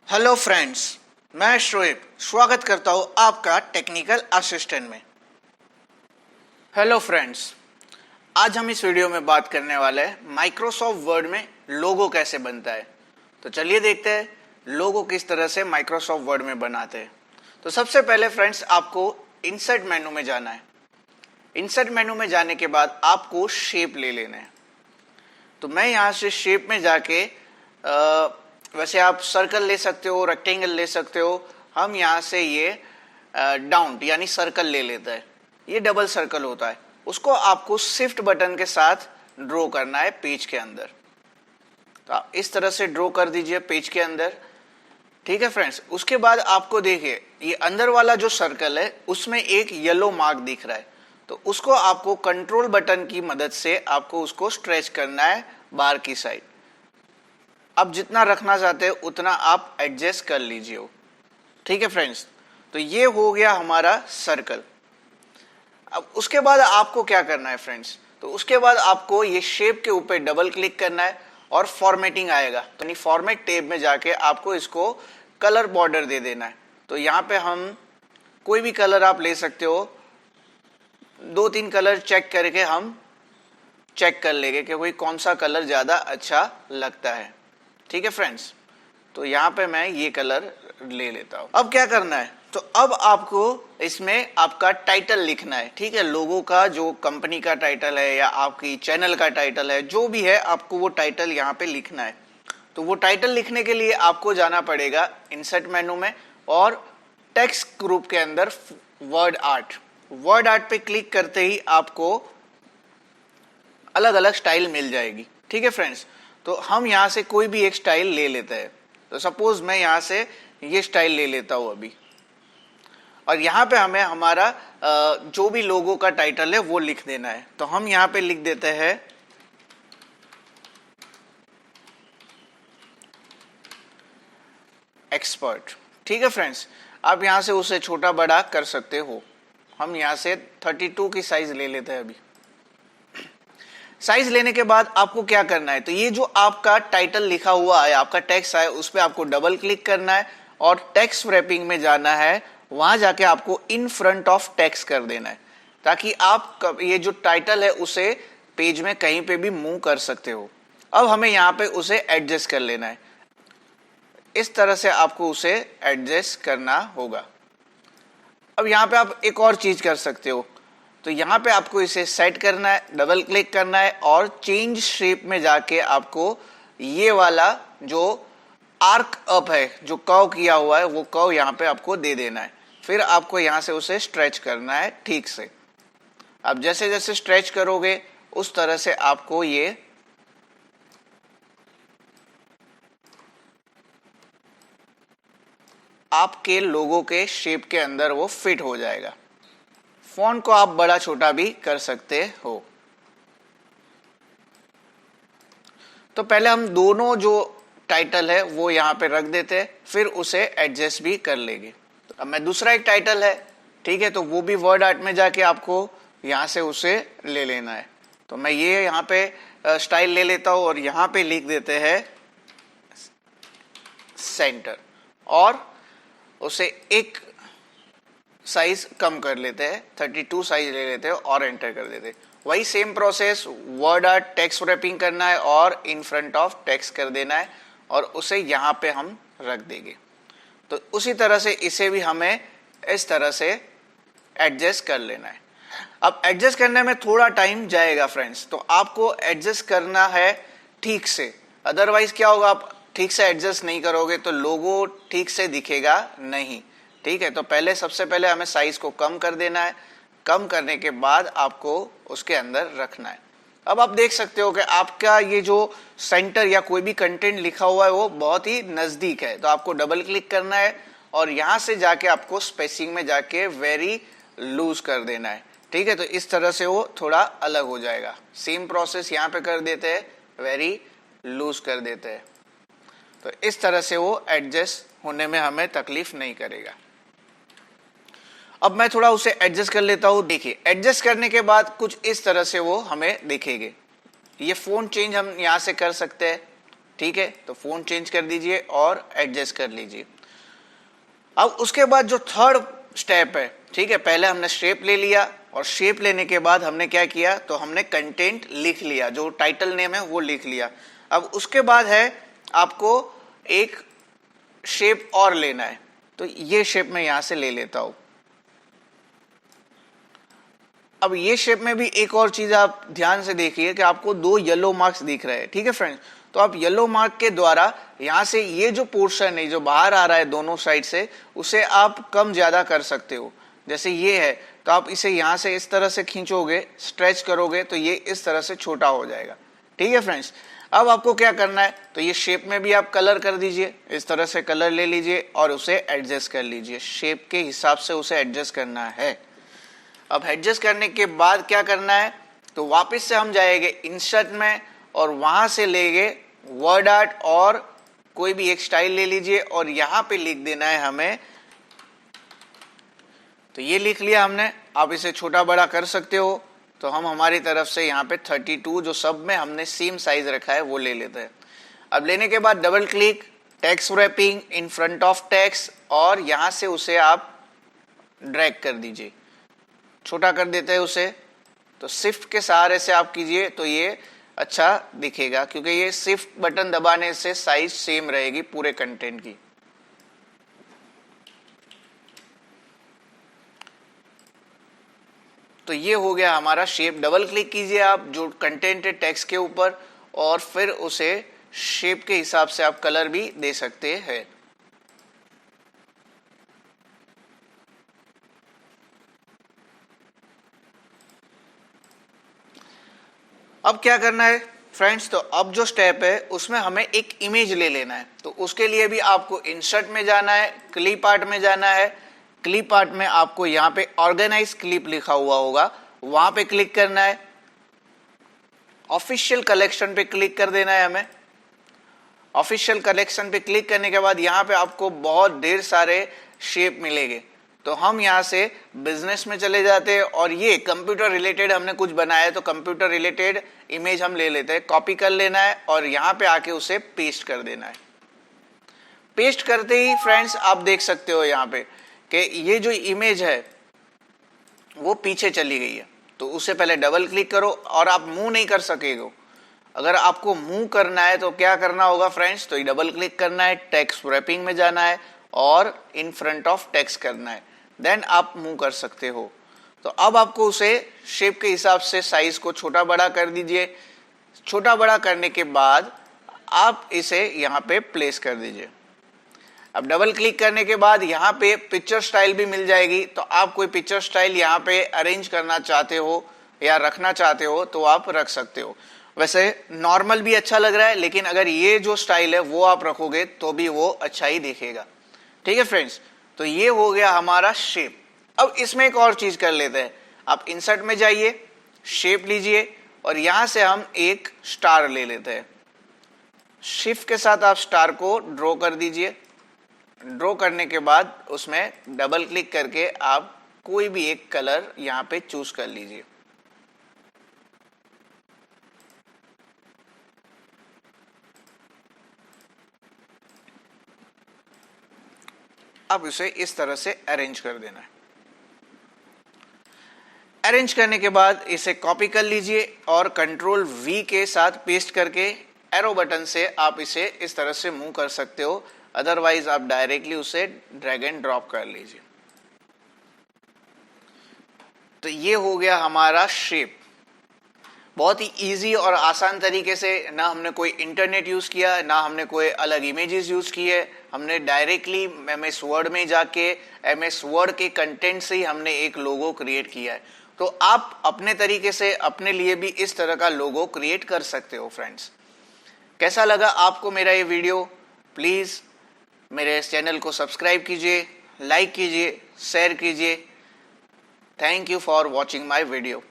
Hello friends, मैं शोएब स्वागत करता हूँ आपका टेक्निकल असिस्टेंट में। हेलो फ्रेंड्स, आज हम इस वीडियो में बात करने वाले हैं माइक्रोसॉफ्ट वर्ड में लोगो कैसे बनता है। तो चलिए देखते हैं लोगो किस तरह से माइक्रोसॉफ्ट वर्ड में बनाते हैं। तो सबसे पहले फ्रेंड्स आपको इंसर्ट मेनू में जाना है। इंसर्ट मेनू में जाने के बाद आपको शेप ले लेना है। तो मैं यहाँ से शेप में जाके वैसे आप सर्कल ले सकते हो, रेक्टेंगल ले सकते हो। हम यहाँ से ये डाउन यानी सर्कल ले लेते हैं। ये डबल सर्कल होता है, उसको आपको शिफ्ट बटन के साथ ड्रॉ करना है पेज के अंदर। तो आप इस तरह से ड्रॉ कर दीजिए पेज के अंदर। ठीक है फ्रेंड्स, उसके बाद आपको देखिए ये अंदर वाला जो सर्कल है उसमें एक येलो मार्क दिख रहा है। तो उसको आपको कंट्रोल बटन की मदद से आपको उसको स्ट्रेच करना है बाहर की साइड। अब जितना रखना चाहते हैं उतना आप एडजस्ट कर लीजिए। ठीक है फ्रेंड्स, तो ये हो गया हमारा सर्कल। अब उसके बाद आपको क्या करना है फ्रेंड्स, तो उसके बाद आपको ये शेप के ऊपर डबल क्लिक करना है और फॉर्मेटिंग आएगा। तो फॉर्मेट टैब में जाके आपको इसको कलर बॉर्डर दे देना है। तो यहाँ पे हम कोई भी कलर आप ले सकते हो, 2-3 कलर चेक करके हम चेक कर लेंगे कि कोई कौन सा कलर ज्यादा अच्छा लगता है। ठीक है फ्रेंड्स, तो यहाँ पे मैं ये कलर ले लेता हूँ। अब क्या करना है, तो अब आपको इसमें आपका टाइटल लिखना है। ठीक है, लोगों का जो कंपनी का टाइटल है या आपकी चैनल का टाइटल है, जो भी है आपको वो टाइटल यहाँ पे लिखना है। तो वो टाइटल लिखने के लिए आपको जाना पड़ेगा इंसर्ट मेनू में और टेक्स्ट ग्रुप के अंदर वर्ड आर्ट पे क्लिक करते ही आपको अलग अलग स्टाइल मिल जाएगी। ठीक है फ्रेंड्स, तो हम यहाँ से कोई भी एक स्टाइल ले लेते हैं। तो सपोज मैं यहाँ से ये स्टाइल ले लेता हूँ अभी, और यहाँ पे हमें हमारा जो भी लोगो का टाइटल है वो लिख देना है। तो हम यहाँ पे लिख देते हैं एक्सपर्ट। ठीक है फ्रेंड्स, आप यहाँ से उसे छोटा बड़ा कर सकते हो। हम यहाँ से 32 की साइज ले लेते हैं अभी। साइज लेने के बाद आपको क्या करना है, तो ये जो आपका टाइटल लिखा हुआ है, आपका टेक्स्ट है, उस पर आपको डबल क्लिक करना है और टेक्स्ट रैपिंग में जाना है। वहां जाके आपको इन फ्रंट ऑफ टेक्स्ट कर देना है, ताकि आप ये जो टाइटल है उसे पेज में कहीं पे भी मूव कर सकते हो। अब हमें यहाँ पे उसे एडजस्ट कर लेना है। इस तरह से आपको उसे एडजस्ट करना होगा। अब यहाँ पे आप एक और चीज कर सकते हो, तो यहाँ पे आपको इसे सेट करना है, डबल क्लिक करना है और चेंज शेप में जाके आपको ये वाला जो आर्क अप है, जो कर्व किया हुआ है, वो कर्व यहाँ पे आपको दे देना है। फिर आपको यहाँ से उसे स्ट्रेच करना है ठीक से। अब जैसे जैसे स्ट्रेच करोगे उस तरह से आपको ये आपके लोगो के शेप के अंदर वो फिट हो जाएगा। फॉन्ट को आप बड़ा छोटा भी कर सकते हो। तो पहले हम दोनों जो टाइटल है वो यहाँ पे रख देते हैं, फिर उसे एडजस्ट भी कर लेंगे। तो अब मैं दूसरा एक टाइटल है, ठीक है, तो वो भी वर्ड आर्ट में जाके आपको यहाँ से उसे ले लेना है। तो मैं ये यहाँ पे स्टाइल ले लेता हूँ और यहाँ पे लिख देते हैं सेंटर और उसे एक साइज कम कर लेते हैं, 32 साइज ले लेते हैं और एंटर कर देते हैं। वही same process, word art text wrapping करना है और इन फ्रंट ऑफ टेक्स्ट कर देना है और उसे यहाँ पे हम रख देंगे। तो उसी तरह से इसे भी हमें इस तरह से एडजस्ट कर लेना है। अब एडजस्ट करने में थोड़ा टाइम जाएगा फ्रेंड्स, तो आपको एडजस्ट करना है ठीक से। अदरवाइज क्या होगा, आप ठीक से एडजस्ट नहीं करोगे तो लोगो ठीक से दिखेगा नहीं। ठीक है, तो पहले सबसे पहले हमें साइज को कम कर देना है। कम करने के बाद आपको उसके अंदर रखना है। अब आप देख सकते हो कि आपका ये जो सेंटर या कोई भी कंटेंट लिखा हुआ है वो बहुत ही नजदीक है। तो आपको डबल क्लिक करना है और यहां से जाके आपको स्पेसिंग में जाके वेरी लूज कर देना है। ठीक है, तो इस तरह से वो थोड़ा अलग हो जाएगा। सेम प्रोसेस यहाँ पे कर देते हैं, वेरी लूज कर देते हैं। तो इस तरह से वो एडजस्ट होने में हमें तकलीफ नहीं करेगा। अब मैं थोड़ा उसे एडजस्ट कर लेता हूं। देखिए, एडजस्ट करने के बाद कुछ इस तरह से वो हमें दिखेंगे। ये फोन चेंज हम यहां से कर सकते हैं। ठीक है, तो फ़ोन चेंज कर दीजिए और एडजस्ट कर लीजिए। अब उसके बाद जो थर्ड स्टेप है, ठीक है, पहले हमने शेप ले लिया और शेप लेने के बाद हमने क्या किया, तो हमने कंटेंट लिख लिया, जो टाइटल नेम है वो लिख लिया। अब उसके बाद है आपको एक शेप और लेना है, तो ये शेप मैं यहां से ले लेता हूं। अब ये शेप में भी एक और चीज आप ध्यान से देखिए कि आपको दो येलो मार्क्स दिख रहे हैं, ठीक है फ्रेंड्स। तो आप येलो मार्क के द्वारा यहां से ये जो पोर्शन है जो बाहर आ रहा है दोनों साइड से, उसे आप कम ज्यादा कर सकते हो। जैसे ये है तो आप इसे यहां से इस तरह से खींचोगे, स्ट्रेच करोगे तो ये इस तरह से छोटा हो जाएगा, ठीक है फ्रेंड्स। अब आपको क्या करना है, तो ये शेप में भी आप कलर कर दीजिए, इस तरह से कलर ले लीजिए और उसे एडजस्ट कर लीजिए, शेप के हिसाब से उसे एडजस्ट करना है। अब एडजस्ट करने के बाद क्या करना है, तो वापस से हम जाएंगे इंसर्ट में और वहां से लेंगे वर्ड आर्ट और कोई भी एक स्टाइल ले लीजिए और यहां पे लिख देना है हमें, तो ये लिख लिया हमने। आप इसे छोटा बड़ा कर सकते हो, तो हम हमारी तरफ से यहाँ पे 32 जो सब में हमने सेम साइज रखा है वो ले लेते हैं। अब लेने के बाद double click, text wrapping in front of text और यहां से उसे आप ड्रैग कर दीजिए, छोटा कर देते हैं उसे। तो शिफ्ट के सहारे से आप कीजिए तो ये अच्छा दिखेगा, क्योंकि ये शिफ्ट बटन दबाने से साइज सेम रहेगी पूरे कंटेंट की। तो ये हो गया हमारा शेप। डबल क्लिक कीजिए आप जो कंटेंट है टेक्स्ट के ऊपर और फिर उसे शेप के हिसाब से आप कलर भी दे सकते हैं। अब क्या करना है फ्रेंड्स, तो अब जो स्टेप है उसमें हमें एक इमेज ले लेना है। तो उसके लिए भी आपको इंसर्ट में जाना है, क्लिप आर्ट में जाना है। क्लिप आर्ट में आपको यहाँ पे ऑर्गेनाइज क्लिप लिखा हुआ होगा, वहां पे क्लिक करना है। ऑफिशियल कलेक्शन पे क्लिक कर देना है हमें। ऑफिशियल कलेक्शन पे क्लिक करने के बाद यहाँ पे आपको बहुत ढेर सारे शेप मिलेंगे। तो हम यहाँ से बिजनेस में चले जाते हैं और ये कंप्यूटर रिलेटेड हमने कुछ बनाया है, तो कंप्यूटर रिलेटेड इमेज हम ले लेते हैं। कॉपी कर लेना है और यहाँ पे आके उसे पेस्ट कर देना है। पेस्ट करते ही फ्रेंड्स आप देख सकते हो यहाँ पे कि ये जो इमेज है वो पीछे चली गई है। तो उससे पहले डबल क्लिक करो और आप मूव नहीं कर सकेगे। अगर आपको मूव करना है तो क्या करना होगा फ्रेंड्स, तो डबल क्लिक करना है, टेक्स्ट रैपिंग में जाना है और इन फ्रंट ऑफ टेक्स्ट करना है, देन आप मूव कर सकते हो। तो अब आपको उसे शेप के हिसाब से साइज को छोटा बड़ा कर दीजिए। छोटा बड़ा करने के बाद आप इसे यहाँ पे प्लेस कर दीजिए। अब डबल क्लिक करने के बाद यहाँ पे पिक्चर स्टाइल भी मिल जाएगी। तो आप कोई पिक्चर स्टाइल यहाँ पे अरेंज करना चाहते हो या रखना चाहते हो तो आप रख सकते हो। वैसे नॉर्मल भी अच्छा लग रहा है, लेकिन अगर ये जो स्टाइल है वो आप रखोगे तो भी वो अच्छा ही दिखेगा, ठीक है फ्रेंड्स। तो ये हो गया हमारा शेप। अब इसमें एक और चीज कर लेते हैं। आप इंसर्ट में जाइए, शेप लीजिए और यहां से हम एक स्टार ले लेते हैं। शिफ्ट के साथ आप स्टार को ड्रॉ कर दीजिए। ड्रॉ करने के बाद उसमें डबल क्लिक करके आप कोई भी एक कलर यहां पे चूज कर लीजिए। अब इसे इस तरह से अरेंज कर देना है। अरेंज करने के बाद इसे कॉपी कर लीजिए और कंट्रोल V के साथ पेस्ट करके एरो बटन से आप इसे इस तरह से मूव कर सकते हो। अदरवाइज आप डायरेक्टली उसे ड्रैग एंड ड्रॉप कर लीजिए। तो ये हो गया हमारा शेप। बहुत ही इजी और आसान तरीके से, ना हमने कोई इंटरनेट यूज किया, ना हमने कोई अलग इमेजेस यूज किए। हमने डायरेक्टली MS वर्ड में जाके MS वर्ड के कंटेंट से ही हमने एक लोगो क्रिएट किया है। तो आप अपने तरीके से अपने लिए भी इस तरह का लोगो क्रिएट कर सकते हो फ्रेंड्स। कैसा लगा आपको मेरा ये वीडियो? प्लीज मेरे इस चैनल को सब्सक्राइब कीजिए, लाइक कीजिए, शेयर कीजिए। Thank you for watching my video.